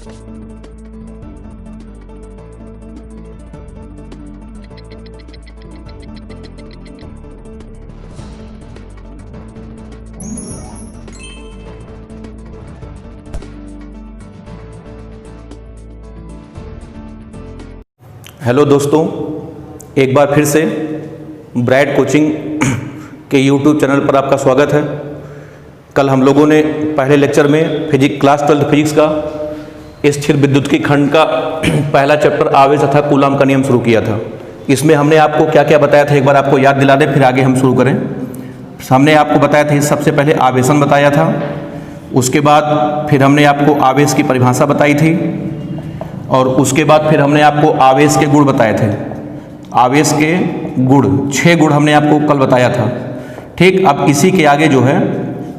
Hello दोस्तों, एक बार फिर से ब्राइट कोचिंग के यूट्यूब चैनल पर आपका स्वागत है। कल हम लोगों ने पहले लेक्चर में क्लास 12 फिजिक्स का स्थिर विद्युत खंड का पहला चैप्टर आवेश तथा कूलाम का नियम शुरू किया था। इसमें हमने आपको क्या क्या बताया था, एक बार आपको याद दिला दें, फिर आगे हम शुरू करें। हमने आपको बताया था, सबसे पहले आवेशन बताया था, उसके बाद फिर हमने आपको आवेश की परिभाषा बताई थी, और उसके बाद फिर हमने आपको आवेश के गुण बताए थे। आवेश के गुण 6 गुण हमने आपको कल बताया था। ठीक, अब इसी के आगे जो है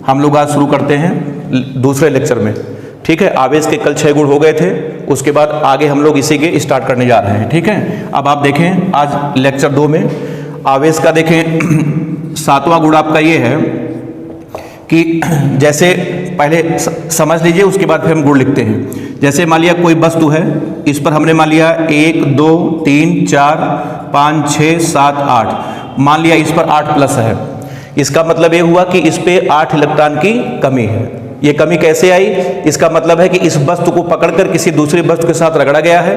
हम लोग आज शुरू करते हैं दूसरे लेक्चर में। ठीक है, आवेश के कल 6 गुण हो गए थे, उसके बाद आगे हम लोग इसी के स्टार्ट करने जा रहे हैं। ठीक है, अब आप देखें आज लेक्चर 2 में आवेश का देखें 7वां गुण आपका ये है कि जैसे पहले समझ लीजिए, उसके बाद फिर हम गुण लिखते हैं। जैसे मान लिया कोई वस्तु है, इस पर हमने मान लिया 1 2 3 4 5 6 7 8, मान लिया इस पर 8 प्लस है। इसका मतलब ये हुआ कि इस पे 8 इलेक्ट्रॉन की कमी है। ये कमी कैसे आई? इसका मतलब है कि इस वस्तु को पकड़कर किसी दूसरी वस्तु के साथ रगड़ा गया है,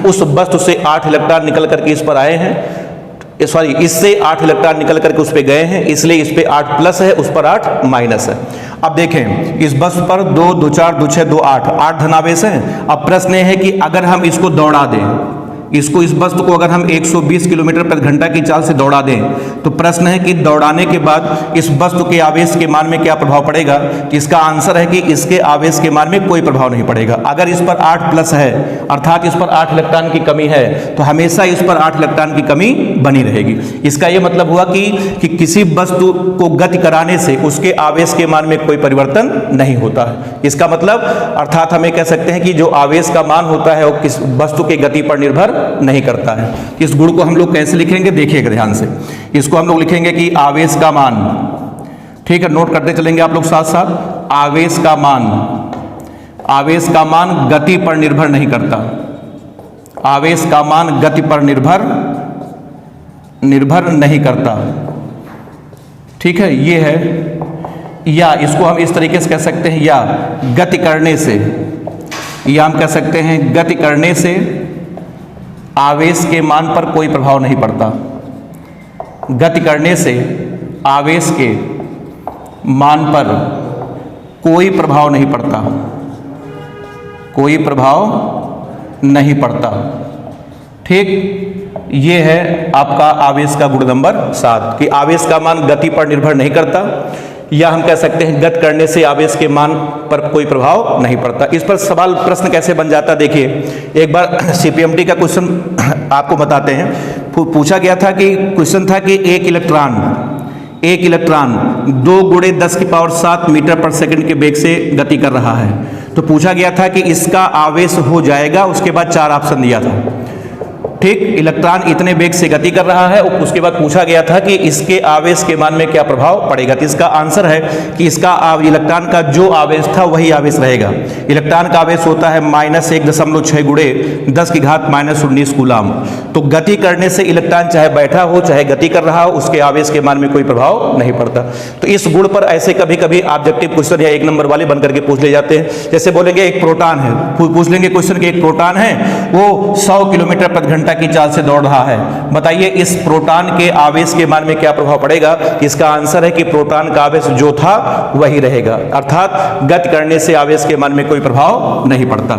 उस वस्तु से 8 इलेक्ट्रॉन निकल करके इस पर आए हैं, सॉरी इससे 8 इलेक्ट्रॉन निकल करके उस पर गए हैं, इसलिए इस पे 8 प्लस है, उस पर 8 माइनस है। अब देखें, इस वस्तु पर 2 2 4 2 6 2 8 धनावेश है। अब प्रश्न ये है कि अगर हम इसको दौड़ा दें, इस वस्तु को अगर हम 120 किलोमीटर प्रति घंटा की चाल से दौड़ा दें, तो प्रश्न है कि दौड़ाने के बाद इस वस्तु के आवेश के मान में क्या प्रभाव पड़ेगा? इसका आंसर है कि इसके आवेश के मान में कोई प्रभाव नहीं पड़ेगा। अगर इस पर 8 प्लस है, अर्थात इस पर 8 इलेक्ट्रॉन की कमी है, तो हमेशा इस पर 8 इलेक्ट्रॉन की कमी बनी रहेगी। इसका यह मतलब हुआ कि किसी वस्तु को गति कराने से उसके आवेश के मान में कोई परिवर्तन नहीं होता है। इसका मतलब अर्थात हमें कह सकते हैं कि जो आवेश का मान होता है वो किस वस्तु की गति पर निर्भर नहीं करता है। इस गुण को हम लोग कैसे लिखेंगे, देखिएगा ध्यान से। इसको हम लोग लिखेंगे कि आवेश का मान, ठीक है, नोट करते चलेंगे आप लोग साथ साथ। आवेश का मान गति पर निर्भर नहीं करता। आवेश का मान गति पर निर्भर नहीं करता। ठीक है, ये है, या इसको हम इस तरीके से कह सकते हैं, या गति करने से, या हम कह सकते हैं गति करने से आवेश के मान पर कोई प्रभाव नहीं पड़ता। गति करने से आवेश के मान पर कोई प्रभाव नहीं पड़ता, कोई प्रभाव नहीं पड़ता। ठीक, ये है आपका आवेश का गुण नंबर 7 कि आवेश का मान गति पर निर्भर नहीं करता, या हम कह सकते हैं गति करने से आवेश के मान पर कोई प्रभाव नहीं पड़ता। इस पर सवाल प्रश्न कैसे बन जाता, देखिए एक बार सीपीएमटी का क्वेश्चन आपको बताते हैं। पूछा गया था कि क्वेश्चन था कि एक इलेक्ट्रॉन 2 × 10⁷ मीटर पर सेकंड के वेग से गति कर रहा है। तो पूछा गया था कि इसका आवेश हो जाएगा, उसके बाद 4 ऑप्शन दिया था। ठीक, इलेक्ट्रॉन इतने वेग से गति कर रहा है, उसके बाद पूछा गया था कि इसके आवेश के मान में क्या प्रभाव पड़ेगा। तो इसका आंसर है कि इसका इलेक्ट्रॉन का जो आवेश था वही आवेश रहेगा। इलेक्ट्रॉन का आवेश होता है -1.6 × 10⁻⁻19 कूलाम। तो गति करने से इलेक्ट्रॉन चाहे बैठा हो चाहे गति कर रहा हो, उसके आवेश के मान में कोई प्रभाव नहीं पड़ता। तो इस गुण पर ऐसे कभी कभी ऑब्जेक्टिव क्वेश्चन या 1 नंबर वाले बन करके पूछ ले जाते हैं। जैसे बोलेंगे एक प्रोटॉन है, पूछ लेंगे क्वेश्चन कि एक प्रोटॉन है, वो 100 किलोमीटर प्रति घंटा की चाल से दौड़ रहा है, बताइए इस प्रोटॉन के आवेश के मान में क्या प्रभाव पड़ेगा? इसका आंसर है कि प्रोटॉन का आवेश जो था वही रहेगा, अर्थात गति करने से आवेश के मान में कोई प्रभाव नहीं पड़ता।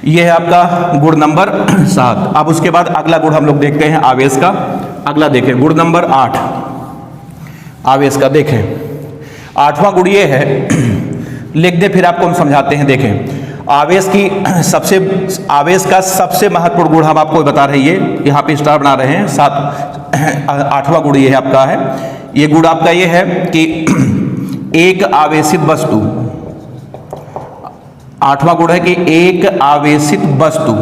यह है आपका गुण नंबर 7। अब उसके बाद अगला गुण हम लोग देखते हैं आवेश का। अगला देखें, गुण नंबर 8 आवेश का। देखें 8वां गुण ये है, लिख दे फिर आपको हम समझाते हैं। देखें आवेश का सबसे महत्वपूर्ण गुण हम आपको बता रहे हैं, यहाँ पे स्टार बना रहे हैं। 8वां गुण ये है आपका है, ये गुण आपका ये है कि एक आवेशित वस्तु, 8वां गुण है कि एक आवेशित वस्तु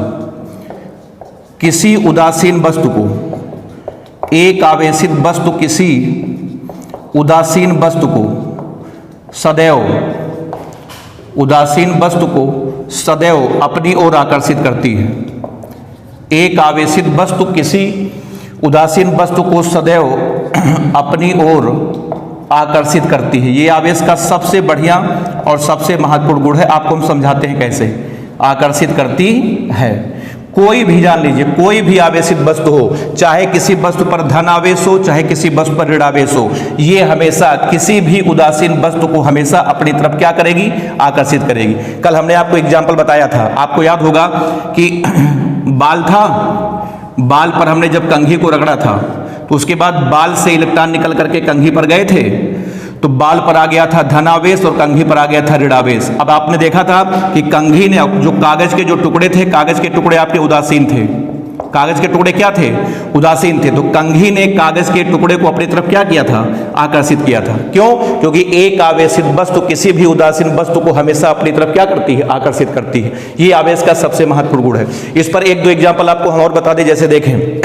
किसी उदासीन वस्तु को, एक आवेशित वस्तु किसी उदासीन वस्तु को सदैव उदासीन वस्तु को सदैव अपनी ओर आकर्षित करती है। एक आवेशित वस्तु किसी उदासीन वस्तु को सदैव अपनी ओर आकर्षित करती है। ये आवेश का सबसे बढ़िया और सबसे महत्वपूर्ण गुण है। आपको हम समझाते हैं कैसे आकर्षित करती है। कोई भी, जान लीजिए, कोई भी आवेशित वस्तु हो, चाहे किसी वस्तु पर धन आवेश हो, चाहे किसी वस्तु पर ऋण आवेश हो, ये हमेशा किसी भी उदासीन वस्तु को हमेशा अपनी तरफ क्या करेगी, आकर्षित करेगी। कल हमने आपको एग्जाम्पल बताया था, आपको याद होगा कि बाल था, बाल पर हमने जब कंघी को रगड़ा था तो उसके बाद बाल से इलेक्ट्रॉन निकल करके कंघी पर गए थे, तो बाल पर आ गया था धनावेश और कंघी पर आ गया था ऋणावेश। अब आपने देखा था कि कंघी ने जो कागज के जो टुकड़े थे, कागज के टुकड़े आपके उदासीन थे, कागज के टुकड़े क्या थे, उदासीन थे, तो कंघी ने कागज के टुकड़े को अपनी तरफ क्या किया था, आकर्षित किया था। क्यों? क्योंकि एक आवेशित वस्तु किसी भी उदासीन वस्तु को हमेशा अपनी तरफ क्या करती है, आकर्षित करती है। ये आवेश का सबसे महत्वपूर्ण गुण है। इस पर एक दो एग्जाम्पल आपको हम और बता दें। जैसे देखें,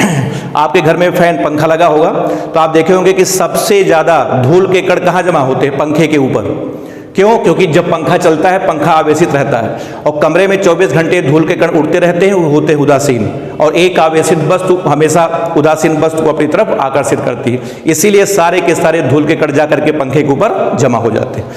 आपके घर में फैन, पंखा लगा होगा, तो आप देखे होंगे कि सबसे ज्यादा धूल के कण कहाँ जमा होते हैं, पंखे के ऊपर। क्यों? क्योंकि जब पंखा चलता है, पंखा आवेशित रहता है और कमरे में 24 घंटे धूल के कण उड़ते रहते हैं, वो होते हैं उदासीन। और एक आवेशित वस्तु हमेशा उदासीन वस्तु को अपनी तरफ आकर्षित करती है, इसीलिए सारे के सारे धूल के कण जाकर के पंखे के ऊपर जमा हो जाते हैं।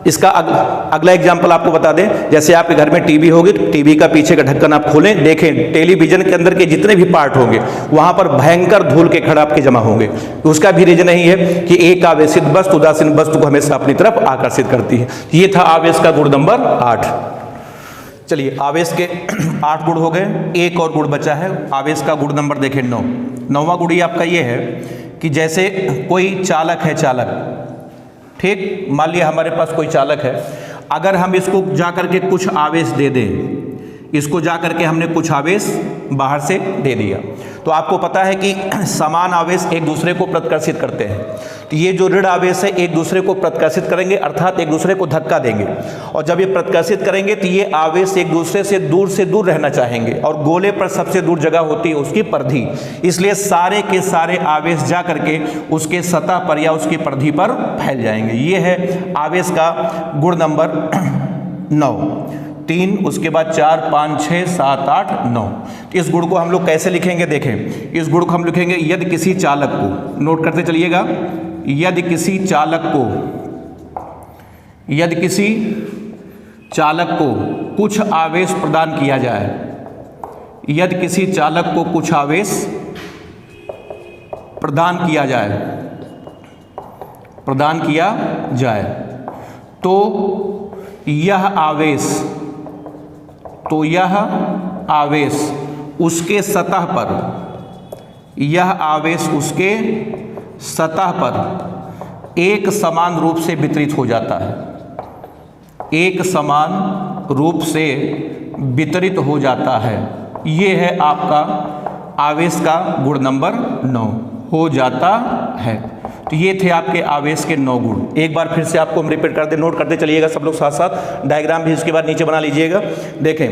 इसका अगला एग्जाम्पल आपको बता दें। जैसे आपके घर में टीवी होगी, तो टीवी का पीछे का ढक्कन आप खोलें, देखें टेलीविजन के अंदर के जितने भी पार्ट होंगे वहां पर भयंकर धूल के कण आपके जमा होंगे। उसका भी रीजन यही है कि एक आवेशित वस्तु उदासीन वस्तु को हमेशा अपनी तरफ आकर्षित करती है। ये था आवेश का गुण नंबर 8। चलिए, आवेश के 8 गुण हो गए, एक और गुण बचा है। आवेश का गुण नंबर देखें 9। 9वां गुण ही आपका ये है कि जैसे कोई चालक है, चालक, ठीक, मान लिया हमारे पास कोई चालक है, अगर हम इसको जाकर के कुछ आवेश दे दें, इसको जाकर के हमने कुछ आवेश बाहर से दे दिया, तो आपको पता है कि समान आवेश एक दूसरे को प्रतिकर्षित करते हैं। तो ये जो ऋण आवेश है एक दूसरे को प्रतिकर्षित करेंगे, अर्थात एक दूसरे को धक्का देंगे, और जब ये प्रतिकर्षित करेंगे तो ये आवेश एक दूसरे से दूर रहना चाहेंगे, और गोले पर सबसे दूर जगह होती है उसकी परिधि, इसलिए सारे के सारे आवेश जा करके उसके सतह पर या उसकी परिधि पर फैल जाएंगे। ये है आवेश का गुण नंबर 9। 3, उसके बाद 4, 5, 6, 7, 8, 9। इस गुण को हम लोग कैसे लिखेंगे? देखें, इस गुण को हम लिखेंगे यदि किसी चालक को, नोट करते चलिएगा, यदि किसी चालक को कुछ आवेश प्रदान किया जाए, यदि किसी चालक को कुछ आवेश प्रदान किया जाए तो यह आवेश उसके सतह पर एक समान रूप से वितरित हो जाता है, एक समान रूप से वितरित हो जाता है। ये है आपका आवेश का गुण नंबर 9, हो जाता है। तो ये थे आपके आवेश के 9 गुण। एक बार फिर से आपको हम रिपीट कर दे, नोट करते चलिएगा सब लोग साथ साथ, डायग्राम भी इसके बाद नीचे बना लीजिएगा। देखें,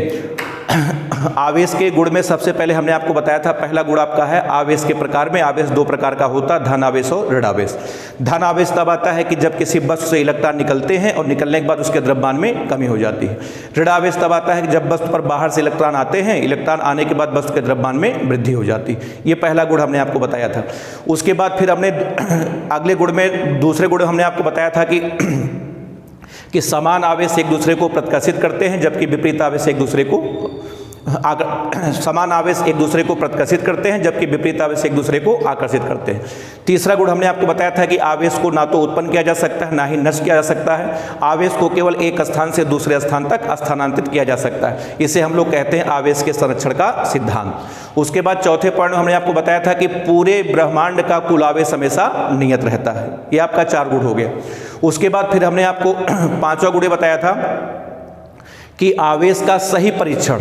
आवेश के गुण में सबसे पहले हमने आपको बताया था, पहला गुण आपका है आवेश के प्रकार में। आवेश 2 प्रकार का होता है, धन आवेश और ऋण आवेश। धन आवेश तब आता है कि जब किसी वस्तु से इलेक्ट्रॉन निकलते हैं और निकलने के बाद उसके द्रव्यमान में कमी हो जाती है। ऋण आवेश तब आता है कि जब वस्तु पर बाहर से इलेक्ट्रॉन आते हैं, इलेक्ट्रॉन आने के बाद वस्तु के द्रव्यमान में वृद्धि हो जाती है। ये पहला गुण हमने आपको बताया था। उसके बाद फिर हमने अगले गुण में, दूसरे गुण हमने आपको बताया था कि समान आवेश एक दूसरे को प्रतिकर्षित करते हैं, जबकि विपरीत आवेश एक दूसरे को समान आवेश एक दूसरे को प्रतिकर्षित करते हैं, जबकि विपरीत आवेश एक दूसरे को आकर्षित करते हैं। तीसरा गुण हमने आपको बताया था कि आवेश को ना तो उत्पन्न किया जा सकता है, ना ही नष्ट किया जा सकता है। आवेश को केवल एक स्थान से दूसरे स्थान तक स्थानांतरित किया जा सकता है। इसे हम लोग कहते हैं आवेश के संरक्षण का सिद्धांत। उसके बाद चौथे पॉइंट में हमने आपको बताया था कि पूरे ब्रह्मांड का कुल आवेश हमेशा नियत रहता है। ये आपका 4 गुण हो गया। उसके बाद फिर हमने आपको 5वां गुण बताया था कि आवेश का सही परीक्षण,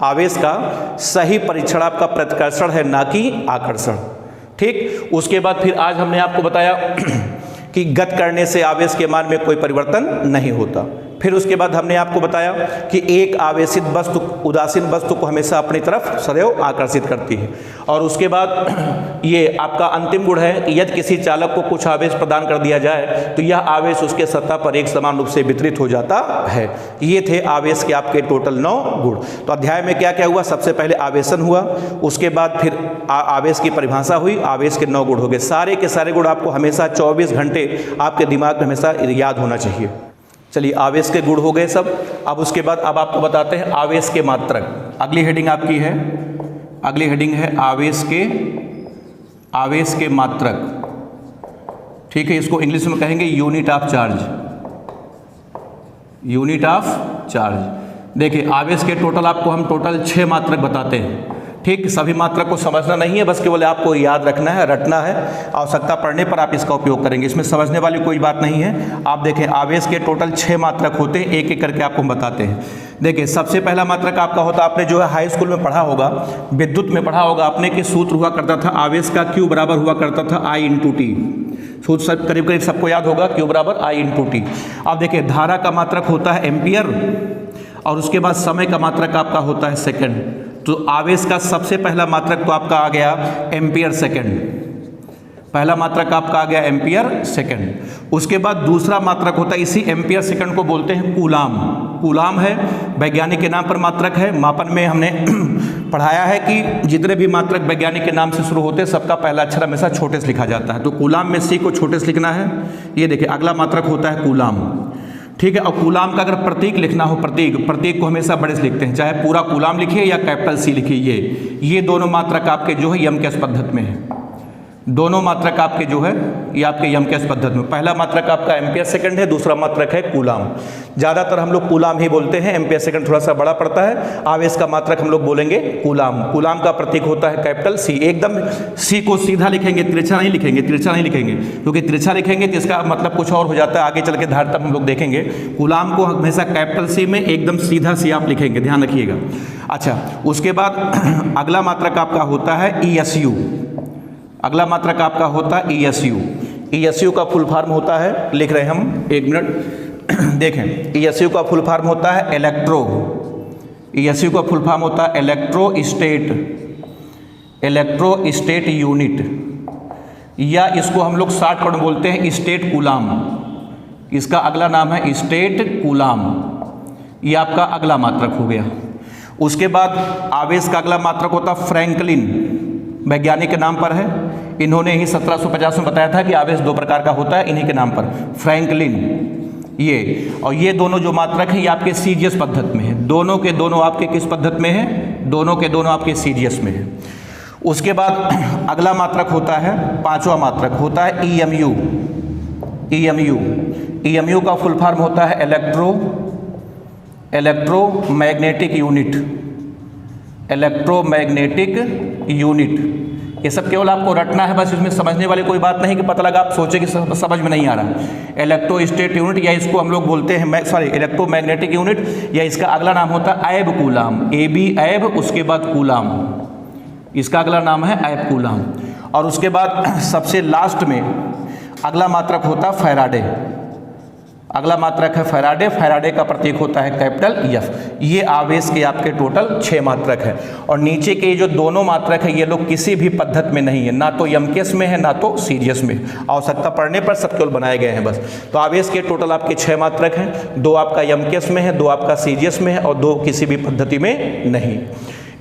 आवेश का सही परीक्षण आपका प्रतिकर्षण है, ना कि आकर्षण। ठीक, उसके बाद फिर आज हमने आपको बताया कि गत करने से आवेश के मान में कोई परिवर्तन नहीं होता। फिर उसके बाद हमने आपको बताया कि एक आवेशित वस्तु उदासीन वस्तु को हमेशा अपनी तरफ सदैव आकर्षित करती है। और उसके बाद ये आपका अंतिम गुण है कि यदि किसी चालक को कुछ आवेश प्रदान कर दिया जाए तो यह आवेश उसके सतह पर एक समान रूप से वितरित हो जाता है। ये थे आवेश के आपके टोटल 9 गुण। तो अध्याय में क्या क्या हुआ, सबसे पहले आवेशन हुआ, उसके बाद फिर आवेश की परिभाषा हुई, आवेश के 9 गुण हो गए। सारे के सारे गुण आपको हमेशा 24 घंटे आपके दिमाग में हमेशा याद होना चाहिए। चलिए, आवेश के गुण हो गए सब। अब उसके बाद अब आपको बताते हैं आवेश के मात्रक। अगली हेडिंग आपकी है, अगली हेडिंग है आवेश के मात्रक। ठीक है, इसको इंग्लिश में कहेंगे unit of charge, unit of charge. देखिए, आवेश के टोटल आपको हम टोटल 6 मात्रक बताते हैं। ठीक, सभी मात्रक को समझना नहीं है, बस केवल आपको याद रखना है, रटना है। आवश्यकता पड़ने पर आप इसका उपयोग करेंगे, इसमें समझने वाली कोई बात नहीं है। आप देखें, आवेश के टोटल 6 मात्रक होते हैं, एक एक करके आपको हम बताते हैं। देखिए, सबसे पहला मात्रक आपका होता है, आपने जो है हाई स्कूल में पढ़ा होगा, विद्युत में पढ़ा होगा आपने, कि सूत्र हुआ करता था आवेश का Q बराबर हुआ करता था I/T। सूत्र सब करीब करीब सबको याद होगा, Q बराबर I/T। अब देखिए, धारा का मात्रक होता है एम्पियर, और उसके बाद समय का मात्रक आपका होता है सेकंड। तो आवेश का सबसे पहला मात्रक तो आपका आ गया एम्पियर सेकंड, पहला मात्रक आपका आ गया एम्पियर सेकंड। उसके बाद दूसरा मात्रक होता है, इसी एम्पियर सेकंड को बोलते हैं कूलाम। कूलाम है वैज्ञानिक के नाम पर मात्रक है। मापन में हमने पढ़ाया है कि जितने भी मात्रक वैज्ञानिक के नाम से शुरू होते हैं सबका पहला अक्षर हमेशा छोटे से लिखा जाता है। तो कूलाम में C को छोटे से लिखना है। ये देखिए, अगला मात्रक होता है कूलाम। ठीक है, और कूलाम का अगर प्रतीक लिखना हो, प्रतीक को हमेशा बड़े से लिखते हैं, चाहे पूरा कूलाम लिखिए या कैपिटल C लिखिए। ये दोनों मात्रक आपके जो है यमकेश पद्धति में है। दोनों मात्रक आपके जो है ये आपके यमकेश पद्धति में, पहला मात्रक आपका एम्पियर सेकंड है, दूसरा मात्रक है कूलाम। ज़्यादातर हम लोग कूलाम ही बोलते हैं, एम्पियर सेकंड थोड़ा सा बड़ा पड़ता है। आवेश का मात्रक हम लोग बोलेंगे कूलाम। कूलाम का प्रतीक होता है कैपिटल C। एकदम C को सीधा लिखेंगे, तिरछा नहीं लिखेंगे, तिरछा नहीं लिखेंगे, क्योंकि तिरछा लिखेंगे तो इसका मतलब कुछ और हो जाता है, आगे चल के धार तक हम लोग देखेंगे। कूलाम को हमेशा कैपिटल C में एकदम सीधा C आप लिखेंगे, ध्यान रखिएगा। अच्छा, उसके बाद अगला मात्रक आपका होता है ESU। अगला मात्रक आपका होता है ESU। ESU का फुल फॉर्म होता है, लिख रहे हैं हम, एक मिनट देखें। ESU का फुल फॉर्म होता है इलेक्ट्रो, ESU का फुल फॉर्म होता है इलेक्ट्रोस्टेट यूनिट, या इसको हम लोग शॉर्टकट में बोलते हैं स्टेट कूलाम। इसका अगला नाम है स्टेट कूलाम। ये आपका अगला मात्रक हो गया। उसके बाद आवेश का अगला मात्रक होता है फ्रैंकलिन, वैज्ञानिक के नाम पर है। इन्होंने ही 1750 में बताया था कि आवेश 2 प्रकार का होता है, इन्हीं के नाम पर, फ्रैंकलिन। ये और ये दोनों जो मात्रक हैं ये आपके सीजीएस पद्धति में है। दोनों के दोनों आपके किस पद्धति में है? दोनों के दोनों आपके सीजीएस में है। उसके बाद अगला मात्रक होता है, 5वां मात्रक होता है EMU। EMU का फुल फॉर्म होता है इलेक्ट्रोमैग्नेटिक यूनिट। ये सब केवल आपको रटना है, बस इसमें समझने वाली कोई बात नहीं कि पता लगा आप सोचे कि समझ में नहीं आ रहा। इलेक्ट्रोस्टेट यूनिट, या इसको हम लोग बोलते हैं इलेक्ट्रोमैग्नेटिक यूनिट, या इसका अगला नाम होता है ऐब कूलाम। AB ऐब, उसके बाद कूलाम, इसका अगला नाम है ऐब कूलाम। और उसके बाद सबसे लास्ट में अगला मात्रक होता है फैराडे। अगला मात्रक है फैराडे। फैराडे का प्रतीक होता है कैपिटल F। ये आवेश के आपके टोटल 6 मात्रक है। और नीचे के जो दोनों मात्रक है ये लोग किसी भी पद्धति में नहीं है, ना तो यमकेश में है ना तो सीजीएस में। आवश्यकता पड़ने पर सब केवल बनाए गए हैं बस। तो आवेश के टोटल आपके 6 मात्रक हैं, 2 आपका यमकेश में है, 2 आपका सीजीएस में है, और 2 किसी भी पद्धति में नहीं।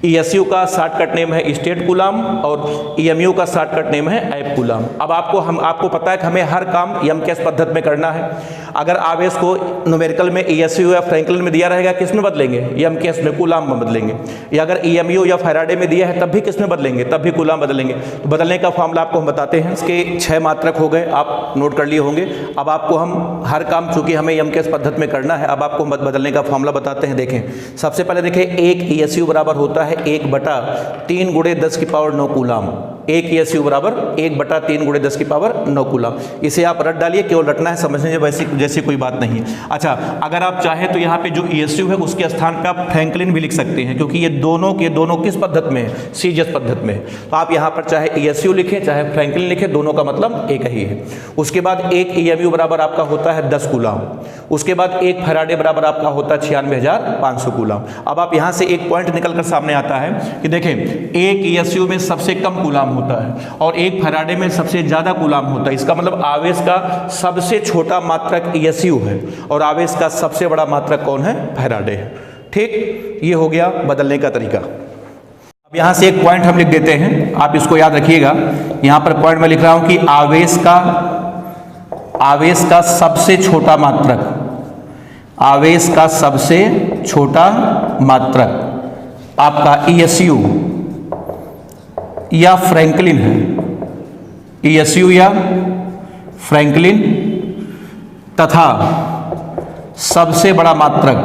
ESU का शॉर्टकट नेम है स्टेट कूलाम, और EMU का शॉर्टकट नेम है ऐब कूलाम। अब आपको पता है कि हमें हर काम यमकेश पद्धति में करना है। अगर आवेश को न्यूमेरिकल में ESU या फ्रैंकलिन में दिया रहेगा, किस में बदलेंगे? यमकेश में, कूलाम में बदलेंगे। या अगर EMU या फैराडे में दिया है तब भी किस में बदलेंगे? तब भी कूलाम बदलेंगे। तो बदलने का फॉर्मूला आपको हम बताते हैं। इसके 6 मात्रक हो गए, आप नोट कर लिए होंगे। अब आपको हम हर काम, चूंकि हमें यमकेश पद्धति में करना है, अब आपको बदलने का फॉर्मूला बताते हैं। देखें, सबसे पहले देखें, एक ESU बराबर होता है 1/3 × 10⁻⁹ कूलाम। 1 ESU बराबर 1/3 × 10⁹ कूलम। इसे आप रट डालिए, केवल रटना है, समझने वैसी जैसी कोई बात नहीं है। अच्छा, अगर आप चाहें तो यहाँ पे जो ESU है उसके स्थान पे आप फ्रैंकलिन भी लिख सकते हैं, क्योंकि ये दोनों के दोनों किस पद्धति में है, सीजीएस पद्धति में। तो आप यहाँ पर चाहे ESU लिखें चाहे फ्रैंकलिन लिखें, दोनों का मतलब एक ही है। उसके बाद 1 EMU बराबर आपका होता है 10 कूलम। उसके बाद 1 फैराडे बराबर आपका होता है 96,500 कूलम। अब आप यहाँ से एक पॉइंट निकल कर सामने आता है कि देखें, 1 ESU में सबसे कम कूलम होता है और 1 फैराडे में सबसे ज़्यादा कूलम होता है। इसका मतलब आवेश का सबसे छोटा मात्रक ESU है और आवेश का सबसे बड़ा मात्रक कौन है, फैराडे है। ठीक, ये हो गया बदलने का तरीका। अब यहाँ से एक पॉइंट हम लिख देते हैं, आप इसको याद रखिएगा। यहाँ पर पॉइंट में लिख रहा हूँ कि आवेश का सबसे छोटा मात्रक, आवेश का सबसे छोटा मात्रक आपका ESU या फ्रैंकलिन है। ESU या फ्रैंकलिन तथा सबसे बड़ा मात्रक,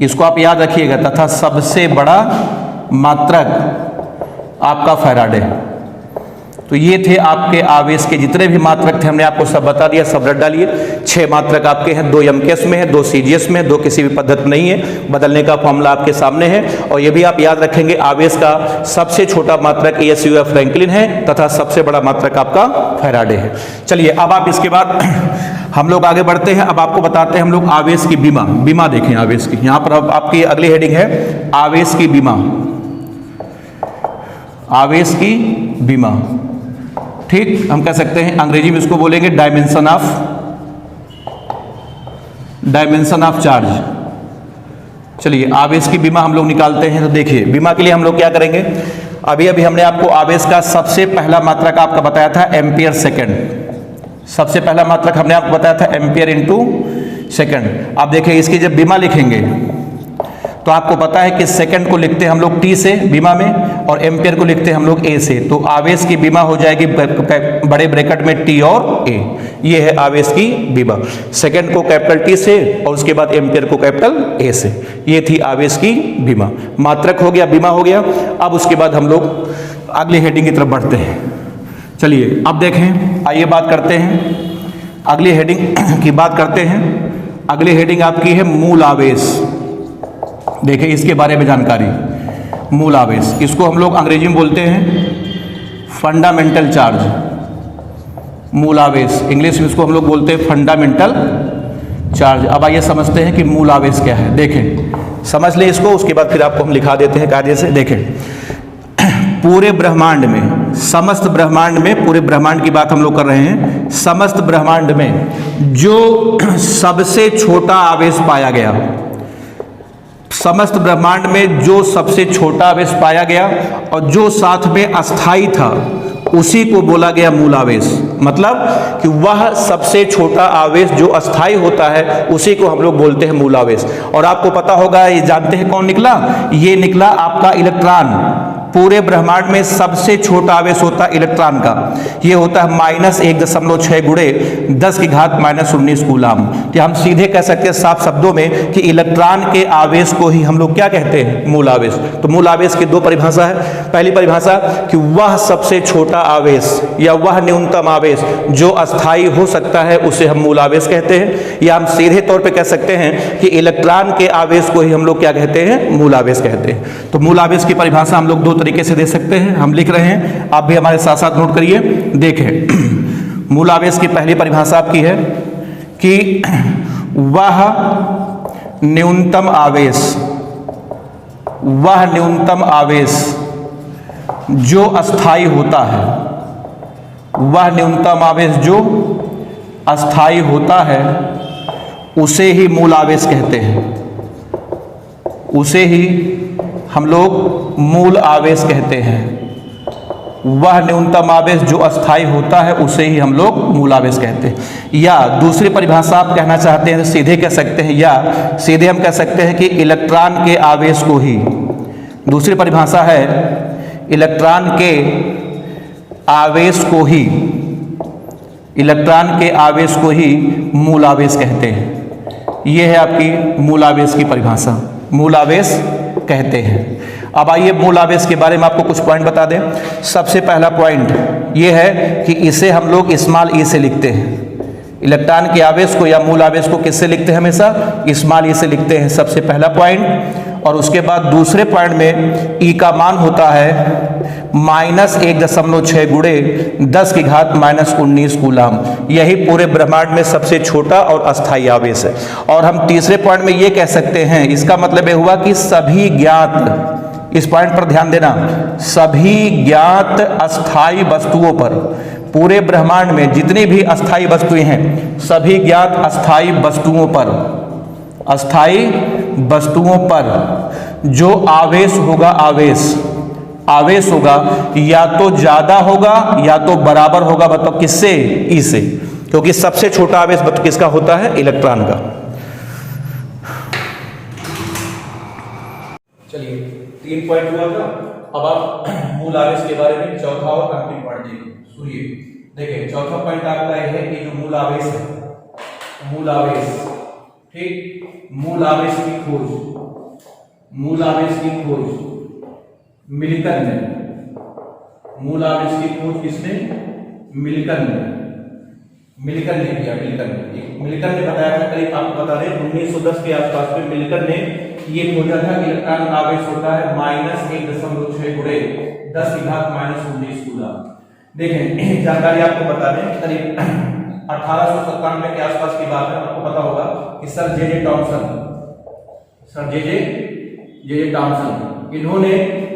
इसको आप याद रखिएगा, तथा सबसे बड़ा मात्रक आपका फैराडे। तो ये थे आपके आवेश के जितने भी मात्रक थे, हमने आपको सब बता दिया, सब रट डालिए। 6 मात्रक आपके हैं, 2 MKS में है, 2 CGS में, 2 किसी भी पद्धति नहीं है। बदलने का फॉर्मूला आपके सामने है। और ये भी आप याद रखेंगे, आवेश का सबसे छोटा मात्रक ESU या फ्रैंकलिन है तथा सबसे बड़ा मात्रक आपका फैराडे है। चलिए, अब आप इसके बाद हम लोग आगे बढ़ते हैं। अब आपको बताते हैं हम लोग आवेश की बीमा। बीमा देखें आवेश की, यहाँ पर अब आपकी अगली हेडिंग है आवेश की बीमा। आवेश की बीमा, ठीक, हम कह सकते हैं अंग्रेजी में इसको बोलेंगे डायमेंशन ऑफ चार्ज। चलिए, आवेश की बीमा हम लोग निकालते हैं। तो देखिए, बीमा के लिए हम लोग क्या करेंगे, अभी हमने आपको आवेश का सबसे पहला मात्रक आपका बताया था एम्पियर सेकंड। सबसे पहला मात्रक हमने आपको बताया था एम्पियर इनटू सेकंड। अब देखिए, इसकी जब बीमा लिखेंगे तो आपको पता है कि सेकंड को लिखते हैं हम लोग T से बीमा में और एम्पियर को लिखते हैं हम लोग A से। तो आवेश की बीमा हो जाएगी बड़े ब्रैकेट में T और A। ये है आवेश की बीमा, सेकंड को कैपिटल T से और उसके बाद एम्पियर को कैपिटल A से। ये थी आवेश की बीमा। मात्रक हो गया, बीमा हो गया। अब उसके बाद हम लोग अगली हेडिंग की तरफ बढ़ते हैं। चलिए, अब देखें, आइए बात करते हैं अगली हेडिंग की बात करते हैं। अगली हेडिंग आपकी है मूल आवेश। देखिए, इसके बारे में जानकारी, मूल आवेश, इसको हम लोग अंग्रेजी में बोलते हैं फंडामेंटल चार्ज। मूल आवेश, इंग्लिश में इसको हम लोग बोलते हैं फंडामेंटल चार्ज। अब आइए समझते हैं कि मूल आवेश क्या है। देखें, समझ लें इसको, उसके बाद फिर आपको हम लिखा देते हैं कार्य से। देखें, पूरे ब्रह्मांड में, समस्त ब्रह्मांड में, पूरे ब्रह्मांड की बात हम लोग कर रहे हैं, समस्त ब्रह्मांड में जो सबसे छोटा आवेश पाया गया, समस्त ब्रह्मांड में जो सबसे छोटा आवेश पाया गया और जो साथ में अस्थाई था, उसी को बोला गया मूल आवेश। मतलब कि वह सबसे छोटा आवेश जो अस्थाई होता है उसी को हम लोग बोलते हैं मूल आवेश। और आपको पता होगा, ये जानते हैं कौन निकला, ये निकला आपका इलेक्ट्रॉन। पूरे ब्रह्मांड में सबसे छोटा आवेश होता है इलेक्ट्रॉन का, ये होता है -1.6 × 10⁻⁻19 कूलम। तो हम सीधे कह सकते हैं साफ शब्दों में कि इलेक्ट्रॉन के आवेश को ही हम लोग क्या कहते हैं, मूल आवेश। तो मूल आवेश की 2 परिभाषा है। पहली परिभाषा कि वह सबसे छोटा आवेश या वह न्यूनतम आवेश जो अस्थाई हो सकता है उसे हम मूल आवेश कहते हैं। या हम सीधे तौर पे कह सकते हैं कि इलेक्ट्रॉन के आवेश को ही हम लोग क्या कहते हैं, मूल आवेश कहते हैं। तो मूल आवेश की परिभाषा हम लोग 2 तरीके से दे सकते हैं, हम लिख रहे हैं, आप भी हमारे साथ साथ नोट करिए। देखें, मूल आवेश की पहली परिभाषा आपकी है कि वह न्यूनतम आवेश, वह न्यूनतम आवेश जो अस्थाई होता है, वह न्यूनतम आवेश जो अस्थाई होता है उसे ही मूल आवेश कहते हैं, उसे ही हम लोग मूल आवेश कहते हैं। वह न्यूनतम आवेश जो अस्थाई होता है उसे ही हम लोग मूल आवेश कहते हैं। या दूसरी परिभाषा आप कहना चाहते हैं तो सीधे कह सकते हैं, या सीधे हम कह सकते हैं कि इलेक्ट्रॉन के आवेश को ही, दूसरी परिभाषा है इलेक्ट्रॉन के आवेश को ही, इलेक्ट्रॉन के आवेश को ही मूल आवेश कहते हैं। यह है आपकी मूल आवेश की परिभाषा, मूल आवेश कहते हैं। अब आइए मूल आवेश के बारे में आपको कुछ पॉइंट बता दें। सबसे पहला पॉइंट ये है कि इसे हम लोग स्मॉल ई से लिखते हैं। इलेक्ट्रॉन के आवेश को या मूल आवेश को किससे लिखते हैं? हमेशा स्मॉल ई से लिखते हैं, सबसे पहला पॉइंट। और उसके बाद दूसरे पॉइंट में ई का मान होता है -1.6 गुणे 10 की घात -19 कूलाम। यही पूरे ब्रह्मांड में सबसे छोटा और अस्थायी आवेश है। और हम तीसरे पॉइंट में ये कह सकते हैं, इसका मतलब ये हुआ कि सभी ज्ञात, इस पॉइंट पर ध्यान देना, सभी ज्ञात अस्थायी वस्तुओं पर, पूरे ब्रह्मांड में जितनी भी अस्थायी वस्तुएं हैं, सभी ज्ञात अस्थायी वस्तुओं पर, अस्थायी वस्तुओं पर जो आवेश होगा, आवेश होगा या तो ज्यादा होगा या तो बराबर होगा। बताओ किससे? ई से, क्योंकि सबसे छोटा आवेश किसका होता है? इलेक्ट्रॉन का। चलिए 3 पॉइंट हुआ था। अब आप मूल आवेश के बारे में चौथा और अंतिम पॉइंट देखिए। सुनिए, देखिए चौथा पॉइंट आपका यह है कि जो मूल आवेश है, मूल आवेश, ठीक, मूल आवेश की खोज, मूल आवेश की खोज मिल्टन ने, मूल आवेश की खोज किसने? मिल्टन ने, मिल्टन ने किया। मिल्टन ने बताया था, करीब आपको बता दें 1910 के आसपास में मिल्टन ने ये खोजा था कि इलेक्ट्रॉन का आवेश होता है -1.6 गुणे 10 की घात -19 कूलाम। देखें जानकारी आपको बता दें, करीब 1897 के आसपास की बात है। आपको पता होगा कि सर जे जे टॉमसन, इन्होंने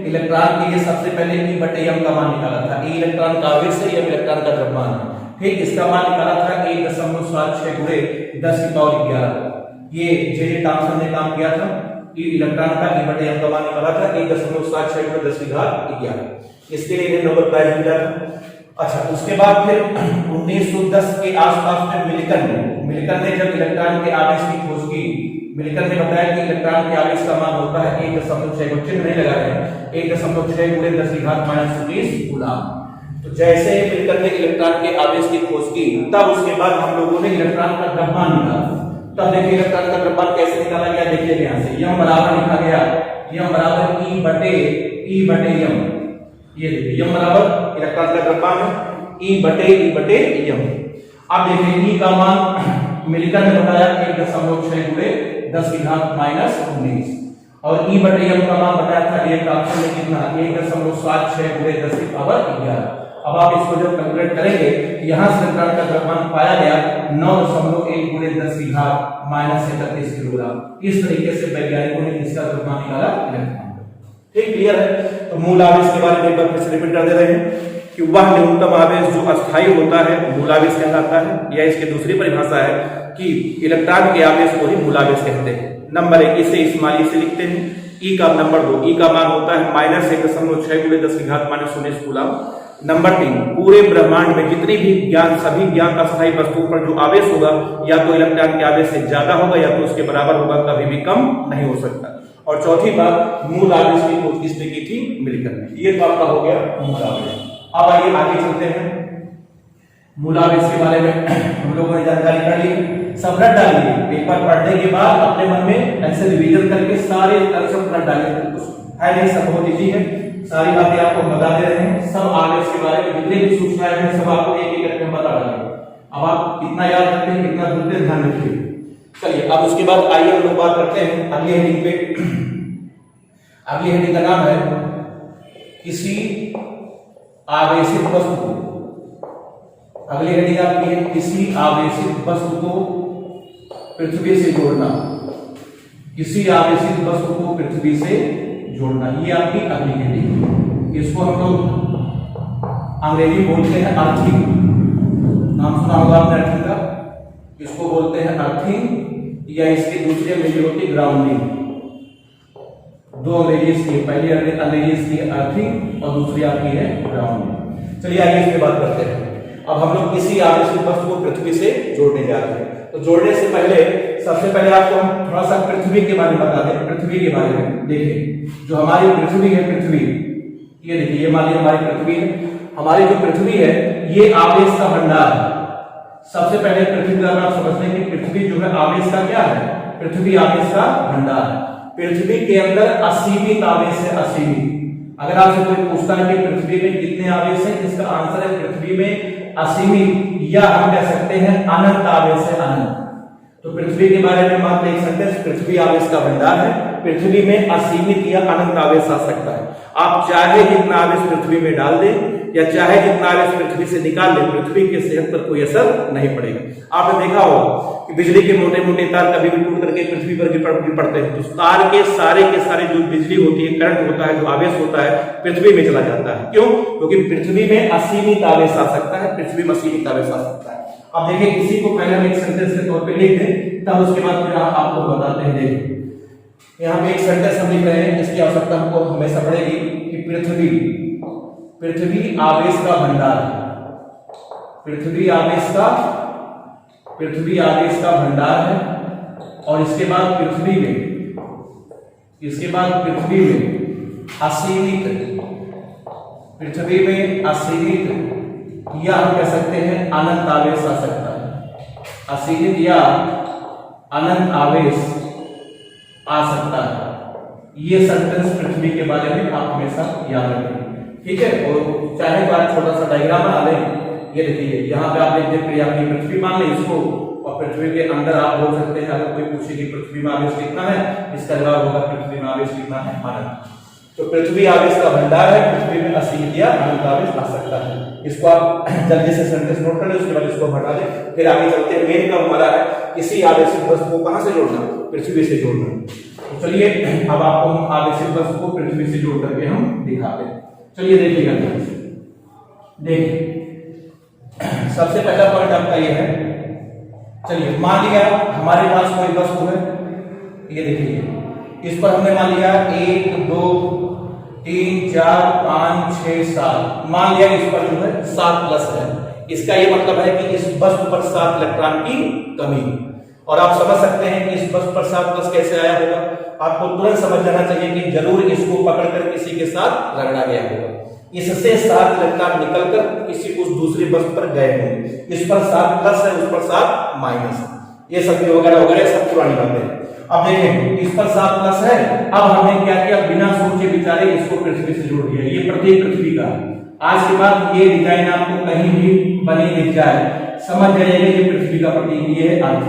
इलेक्ट्रॉन के लिए सबसे पहले E/m का मान निकाला था। E इलेक्ट्रॉन का आवेश है, M इलेक्ट्रॉन का द्रव्यमान है, ठीक। इसका मान निकाला था 1.76 गुणे 10 की पावर 11। ये जे टॉमसन ने काम किया था। E इलेक्ट्रॉन का E/m का मान निकाला था 1.76 गुणे 10 की घात 11। इसके लिए नोबेल प्राइज मिला था। अच्छा, उसके बाद फिर 1910 के आसपास में मिल्टन ने जब इलेक्ट्रॉन के आवेश की खोज की, मिल्टन ने बताया कि इलेक्ट्रॉन के आवेश का मान होता है 1.6 को चिन्ह नहीं लगा रहे हैं, 1.6 गुणे 10 की घात -19 कूलाम। तो जैसे मिल्टन ने इलेक्ट्रॉन के आवेश की खोज की, तब उसके बाद हम लोगों ने इलेक्ट्रॉन का द्रव्यमान निकाला। तब देखिए इलेक्ट्रॉन का द्रव्यमान कैसे निकाला गया, देखिए यहां से यम बराबर लिखा गया, यम बराबर E/m। ये देखिए यम बराबर इलेक्ट्रॉन का द्रव्यमान है, E/m। अब देखिए E का मान मिल्टन ने बताया 1.6 गुणे 10 की घात -19 और E/m का मान बताया था ये टॉमसन ने कितना, 1.76 गुणे 10 की पावर 11। अब आप इसको जब कैलकुलेट करेंगे, यहां से इलेक्ट्रॉन का द्रव्यमान पाया गया 9.1 गुणे 10 की घात -31 किलोग्राम। इस तरीके से वैज्ञानिकों ने इसका द्रव्यमान निकाला इलेक्ट्रॉन। ठीक, क्लियर है? तो मूल आवेश के बारे में एक बार फिर से रिपीट कर दे रहे हैं कि वह न्यूनतम आवेश जो अस्थायी होता है मूल आवेश कहलाता है, या इसकी दूसरी परिभाषा है कि इलेक्ट्रॉन के आवेश को ही मूल आवेश कहते हैं। नंबर 1 इसे स्मॉल ई से लिखते हैं। ई का नंबर 2, ई का मान होता है -1.6 गुणे 10 की घात -19 कूलाम। नंबर 3, पूरे ब्रह्मांड में जितनी भी ज्ञात, सभी ज्ञात अस्थायी वस्तुओं पर जो आवेश होगा, या तो इलेक्ट्रॉन के आवेश से ज्यादा होगा या तो उसके बराबर होगा, कभी भी कम नहीं हो सकता। और चौथी बात, मूल आवेश की खोज किसने की थी? मिल्टन ने। ये तो आपका हो गया मूल आवेश। अब आइए आगे चलते हैं। मूल आवेश के बारे में हम लोगों ने जानकारी कर ली, सब रट डालिए। पेपर पढ़ने के बाद अपने मन में ऐसे रिवीजन करके सारे सब रट डालिए। है नहीं, सब बहुत इजी है, सारी बातें आपको बता दे रहे हैं। सब आवेश के बारे में जितने भी सूचनाएं हैं सब आपको एक एक करके बता रहे हैं। अब आप कितना याद रखते हैं, कितना भूलते हैं, ध्यान रखिए। चलिए अब उसके बाद आइए हम लोग बात करते हैं अगली हेडिंग पे। अगली हेडिंग का नाम है किसी आवेशित वस्तु को, अगली हेडिंग आपकी है किसी आवेशित वस्तु को पृथ्वी से जोड़ना, किसी आवेशित वस्तु को पृथ्वी से जोड़ना, ये आपकी अगली हेडिंग। इसको हम लोग अंग्रेजी बोलते हैं अर्थिंग, नाम सुना होगा आपने अर्थिंग का, इसको बोलते हैं अर्थिंग, या इसके दूसरे अंग्रेजी होती है ग्राउंडिंग। दो अंग्रेजी इसकी, पहली अंग्रेजी इसकी अर्थिंग और दूसरी आपकी है ग्राउंडिंग। चलिए आगे इस पे बात करते हैं। अब हम लोग किसी आवेशित वस्तु को पृथ्वी से जोड़ने जा रहे हैं। तो जोड़ने से पहले सबसे पहले आपको हम थोड़ा सा पृथ्वी के बारे में बता दें। पृथ्वी के बारे में देखिए, जो हमारी पृथ्वी है, पृथ्वी ये देखिए, ये मान लीजिए हमारी पृथ्वी है। हमारी जो पृथ्वी है ये आवेश का भंडार है। सबसे पहले पृथ्वी का नाम समझते हैं कि पृथ्वी जो है आवेश का क्या है, पृथ्वी आवेश का भंडार है। पृथ्वी के अंदर असीमित आवेश है, असीमित। अगर आपसे कोई पूछता है कि पृथ्वी में कितने आवेश हैं, इसका आंसर है पृथ्वी में असीमित, या हम कह सकते हैं अनंत आवेश है, अनंत। तो पृथ्वी के बारे में मात्र एक सेंटेंस, पृथ्वी आवेश का भंडार है, पृथ्वी में असीमित या अनंत आवेश आ सकता है। आप चाहे जितना आवेश पृथ्वी में डाल दें या चाहे जितना आवेश पृथ्वी से निकाल दें, पृथ्वी की सेहत पर कोई असर नहीं पड़ेगा। आपने देखा होगा कि बिजली के मोटे मोटे तार कभी भी टूट करके पृथ्वी पर गिर पड़ते हैं, तो तार के सारे जो बिजली होती है, करंट होता है, जो आवेश होता है, पृथ्वी में चला जाता है। क्यों? क्योंकि पृथ्वी में असीमित आवेश आ सकता है, पृथ्वी में असीमित आवेश आ सकता है। अब देखिए, इसी को पहले हम एक सेंटेंस के तौर पे लिख दें, तब उसके बाद फिर आपको बताते हैं। देखिए यहाँ पे एक सेंटेंस हम लिख रहे हैं, इसकी आवश्यकता हमको हमेशा पड़ेगी कि पृथ्वी आवेश का भंडार है, पृथ्वी आवेश का भंडार है। और इसके बाद पृथ्वी में असीमित या हम कह सकते हैं अनंत आवेश आ सकता है, असीमित या अनंत आवेश आ सकता है। ये सेंटेंस पृथ्वी के बारे में आप हमेशा याद रखें, ठीक है। और चाहे तो आप छोटा सा डायग्राम बना लें, ये देखिए यहाँ पे आप देखते हैं आपकी पृथ्वी मान लें इसको, और पृथ्वी के अंदर आप बोल सकते हैं, अगर कोई पूछे कि पृथ्वी में आवेश कितना है, इसका जवाब होगा पृथ्वी में आवेश कितना है, अनंत। तो पृथ्वी आवेश का भंडार है, पृथ्वी में असीमित या अनंत आवेश आ सकता है। इसको आप जल्दी से सेंटेंस नोट कर लें, उसके बाद इसको हटा दें, फिर आगे चलते हैं। मेन काम हमारा है किसी आवेशित वस्तु को कहां से जोड़ना, पृथ्वी से जोड़ना। तो चलिए अब आपको हम आवेशित वस्तु को पृथ्वी से जोड़ करके हम दिखाते हैं। चलिए देखिएगा, देखिए सबसे पहला पॉइंट आपका ये है। चलिए मान लिया हमारे पास कोई वस्तु है, ये देखिए इस पर हमने मान लिया 1 2 3 4 5 6 7, मान लिया इस पर जो है 7 प्लस है। इसका ये मतलब है कि इस वस्तु पर 7 इलेक्ट्रॉन की कमी। और आप समझ सकते हैं कि इस वस्तु पर 7 प्लस कैसे आया होगा। आपको तुरंत समझ जाना चाहिए कि जरूर इसको पकड़कर किसी के साथ रगड़ा गया होगा, इससे 7 इलेक्ट्रॉन निकलकर किसी उस दूसरी वस्तु पर गए होंगे। इस पर 7 प्लस है, उस पर 7 माइनस है, ये सब वगैरह वगैरह सब पुरानी बातें हैं। अब देखें इस पर 7 प्लस है, अब हमने क्या किया, बिना सोचे विचारे इसको पृथ्वी से जोड़ दिया। ये प्रतीक पृथ्वी का। आज के बाद ये डिजाइन आपको कहीं भी बनी दिख जाए, समझ जाइएगा ये पृथ्वी का प्रतीक, ये है अर्थ,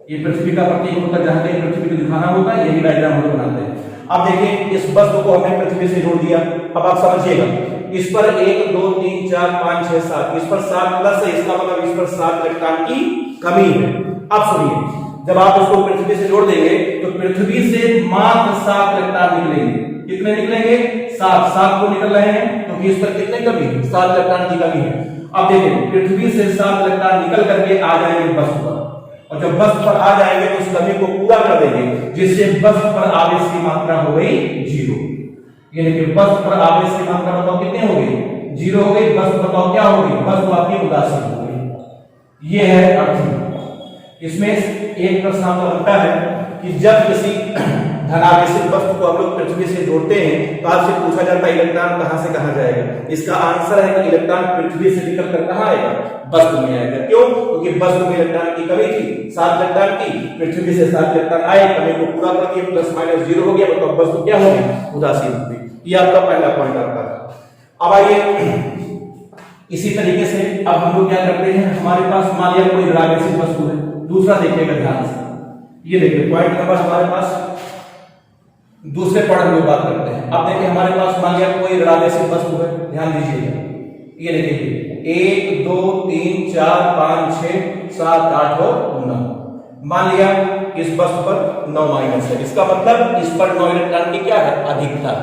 ये पृथ्वी का प्रतीक होता है। जहां कहीं पृथ्वी को दिखाना होता है, यही डायग्राम हम लोग बनाते हैं। अब देखिए इस वस्तु को हमने पृथ्वी से जोड़ दिया। अब आप समझिएगा, इस पर 1 2 3 4 5 6 7, इस पर 7 प्लस है, इसका मतलब इस पर 7 इलेक्ट्रॉन की कमी है। अब सुनिए, जब आप इसको पृथ्वी से जोड़ देंगे तो पृथ्वी से मात्र 7 इलेक्ट्रॉन निकलेंगे। कितने निकलेंगे? 7 को निकल रहे हैं, क्योंकि इस पर कितने कमी है, 7 इलेक्ट्रॉन की कमी है। अब देखिए पृथ्वी से 7 इलेक्ट्रॉन निकल करके आ जाएंगे वस्तु पर, और जब वस्तु पर आ जाएंगे तो उस कमी को पूरा कर देंगे, जिससे वस्तु पर आवेश की मात्रा हो गई 0। ये देखिए वस्तु पर आवेश की मात्रा बताओ कितनी हो गई, 0 हो गई। वस्तु बताओ क्या हो गई, वस्तु आपकी उदासीन हो गई। ये है अर्थ। इसमें एक प्रश्न आपका बनता है कि जब किसी धनावेशित वस्तु को हम लोग पृथ्वी से जोड़ते हैं तो आपसे पूछा जाता है इलेक्ट्रॉन कहां से कहां जाएगा। इसका आंसर है कि इलेक्ट्रॉन पृथ्वी से निकलकर कहां आएगा, वस्तु में आएगा। क्यों? क्योंकि वस्तु में इलेक्ट्रॉन की कमी थी, 7 इलेक्ट्रॉन की, पृथ्वी से 7 इलेक्ट्रॉन आए, कमी को पूरा कर दिया, प्लस माइनस 0 हो गया, मतलब वस्तु क्या हो गई, उदासीन हो गई। ये आपका पहला पॉइंट आपका। अब आइए इसी तरीके से अब हम लोग क्या करते हैं, हमारे पास मान लिया कोई धनावेशित वस्तु है। दूसरा देखिएगा ध्यान से, ये देखिए पॉइंट नंबर हमारे पास दूसरे पॉइंट में बात करते हैं। अब देखिए हमारे पास मान लिया कोई धनावेशित वस्तु है, ध्यान दीजिएगा। ये देखिए 1 2 3 4 5 6 7 8 और 9, मान लिया इस वस्तु पर 9 माइनस है। इसका मतलब इस पर 9 इलेक्ट्रॉन की क्या है, अधिकता।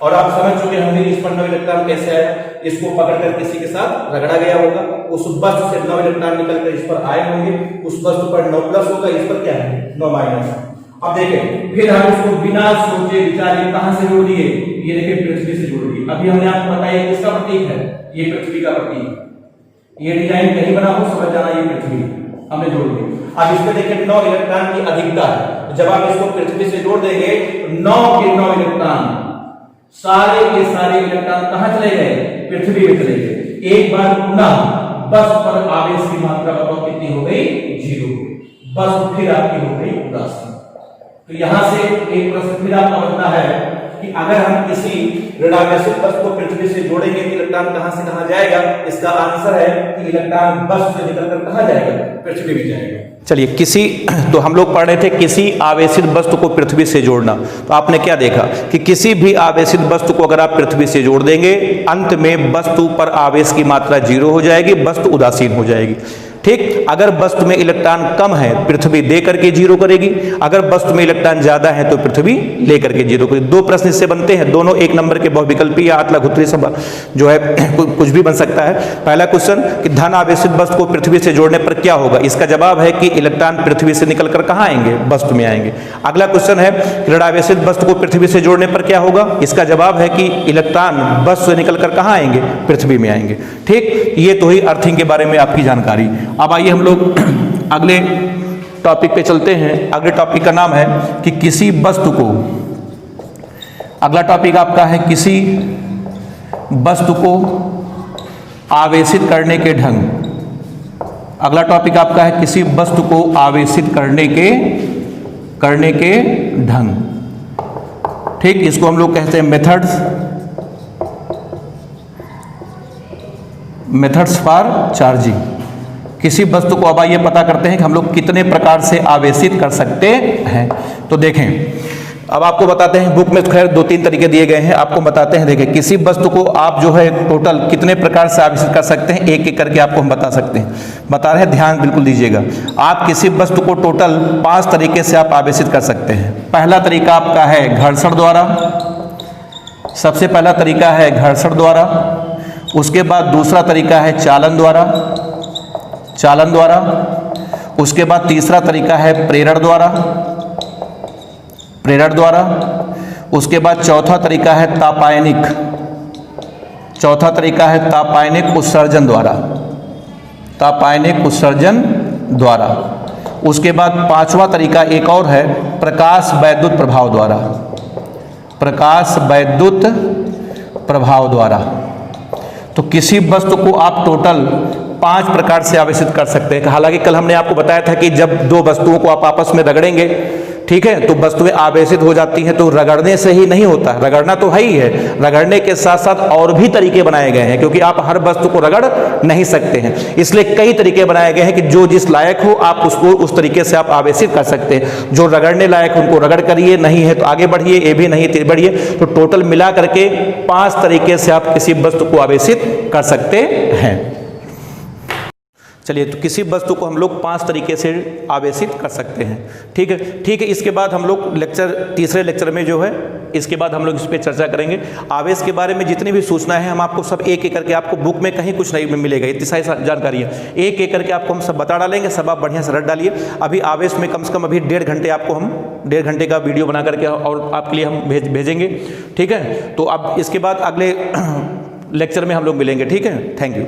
और आप समझ चुके होंगे इस पर 9 इलेक्ट्रॉन कैसे आया, इसको पकड़कर किसी के साथ रगड़ा गया होगा, उस वस्तु से 9 इलेक्ट्रॉन निकलकर इस पर आए होंगे, उस वस्तु पर 9 प्लस होगा, इस पर क्या है 9 माइनस। अब देखें फिर हम इसको बिना सोचे विचारे कहां से जोड़ दिए, ये देखिए पृथ्वी से जोड़ दिए। अभी हमने आपको बताया किसका प्रतीक है, ये पृथ्वी का प्रतीक। ये डिजाइन कहीं बना हो समझ जाना, ये पृथ्वी हमने जोड़ दिया। अब इसमें देखिए 9 इलेक्ट्रॉन की अधिकता है। जब आप इसको पृथ्वी से जोड़ देंगे तो 9 के 9 इलेक्ट्रॉन, सारे के सारे इलेक्ट्रॉन कहां चले गए, पृथ्वी में चले गए। एक बार पुनः वस्तु पर आवेश की मात्रा बताओ कितनी हो गई, 0। वस्तु फिर आपकी हो गई उदासीन। तो यहां से एक प्रश्न फिर आपका बनता है कि अगर हम किसी ऋणावेशित वस्तु को पृथ्वी से जोड़ेंगे तो इलेक्ट्रॉन कहां से कहां जाएगा? इसका आंसर है कि इलेक्ट्रॉन वस्तु से निकलकर कहां जाएगा? पृथ्वी में जाएगा। चलिए, तो हम लोग पढ़ रहे थे किसी आवेशित वस्तु को पृथ्वी से जोड़ना। तो आपने क्या देखा कि किसी भी आवेशित वस्तु को अगर आप पृथ्वी से जोड़ देंगे, अंत में वस्तु पर आवेश की मात्रा 0 हो जाएगी, वस्तु उदासीन हो जाएगी। ठीक, अगर वस्तु में इलेक्ट्रॉन कम है पृथ्वी दे करके 0 करेगी, अगर वस्तु में इलेक्ट्रॉन ज्यादा है तो पृथ्वी ले करके 0 करेगी। दो प्रश्न इससे बनते हैं, दोनों एक नंबर के बहुविकल्पी या आत्मघूत्री सवाल जो है कुछ भी बन सकता है। पहला क्वेश्चन कि धन आवेशित वस्तु को पृथ्वी से जोड़ने पर क्या होगा? इसका जवाब है कि इलेक्ट्रॉन पृथ्वी से निकलकर कहां आएंगे? वस्तु में आएंगे। अगला क्वेश्चन है ऋण आवेशित वस्तु को पृथ्वी से जोड़ने पर क्या होगा? इसका जवाब है कि इलेक्ट्रॉन वस्तु से निकलकर कहां आएंगे? पृथ्वी में आएंगे। ठीक, ये तो ही अर्थिंग के बारे में आपकी जानकारी। अब आइए हम लोग अगले टॉपिक पे चलते हैं। अगले टॉपिक का नाम है कि किसी वस्तु को, अगला टॉपिक आपका है किसी वस्तु को आवेशित करने के ढंग। अगला टॉपिक आपका है kiसी वस्तु को आवेशित करने के ढंग। ठीक, इसको हम लोग कहते हैं मेथड्स फॉर चार्जिंग। किसी वस्तु को, अब आइए पता करते हैं कि हम लोग कितने प्रकार से आवेशित कर सकते हैं। तो देखें, अब आपको बताते हैं, बुक में खैर 2-3 तरीके दिए गए हैं, आपको बताते हैं। देखें, किसी वस्तु को आप जो है टोटल कितने प्रकार से आवेशित कर सकते हैं, एक एक करके आपको हम बता सकते हैं। बता रहे हैं, ध्यान बिल्कुल दीजिएगा। आप किसी वस्तु को टोटल 5 तरीके से आप आवेशित कर सकते हैं। पहला तरीका आपका है घर्षण द्वारा, सबसे पहला तरीका है घर्षण द्वारा। उसके बाद दूसरा तरीका है चालन द्वारा। उसके बाद तीसरा तरीका है प्रेरण द्वारा। उसके बाद चौथा तरीका है तापायनिक उत्सर्जन द्वारा। उसके बाद 5वां तरीका एक और है प्रकाश वैद्युत प्रभाव द्वारा। तो किसी वस्तु को आप टोटल 5 प्रकार से आवेशित कर सकते हैं। हालांकि कल हमने आपको बताया था कि जब दो वस्तुओं को आप आपस में रगड़ेंगे, ठीक है, तो वस्तुएं आवेशित हो जाती हैं। तो रगड़ने से ही नहीं होता, रगड़ना तो है ही है, रगड़ने के साथ साथ और भी तरीके बनाए गए हैं, क्योंकि आप हर वस्तु को रगड़ नहीं सकते हैं। इसलिए कई तरीके बनाए गए हैं कि जो जिस लायक हो आप उसको उस तरीके से आप आवेशित कर सकते हैं। जो रगड़ने लायक उनको रगड़ करिए, नहीं है तो आगे बढ़िए, ये भी नहीं तो बढ़िए। तो टोटल मिला करके 5 तरीके से आप किसी वस्तु को आवेशित कर सकते हैं। चलिए, तो किसी वस्तु को हम लोग 5 तरीके से आवेशित कर सकते हैं। ठीक है। इसके बाद हम लोग तीसरे लेक्चर में जो है, इसके बाद हम लोग इस पर चर्चा करेंगे। आवेश के बारे में जितनी भी सूचना है हम आपको सब एक एक करके, आपको बुक में कहीं कुछ नहीं मिलेगा, इतनी सारी जानकारी है, एक एक करके आपको हम सब बता डालेंगे। सब आप बढ़िया से रट डालिए। अभी आवेश में कम से कम अभी 1.5 घंटे आपको हम 1.5 घंटे का वीडियो बना करके और आपके लिए हम भेजेंगे। ठीक है, तो अब इसके बाद अगले लेक्चर में हम लोग मिलेंगे। ठीक है, थैंक यू।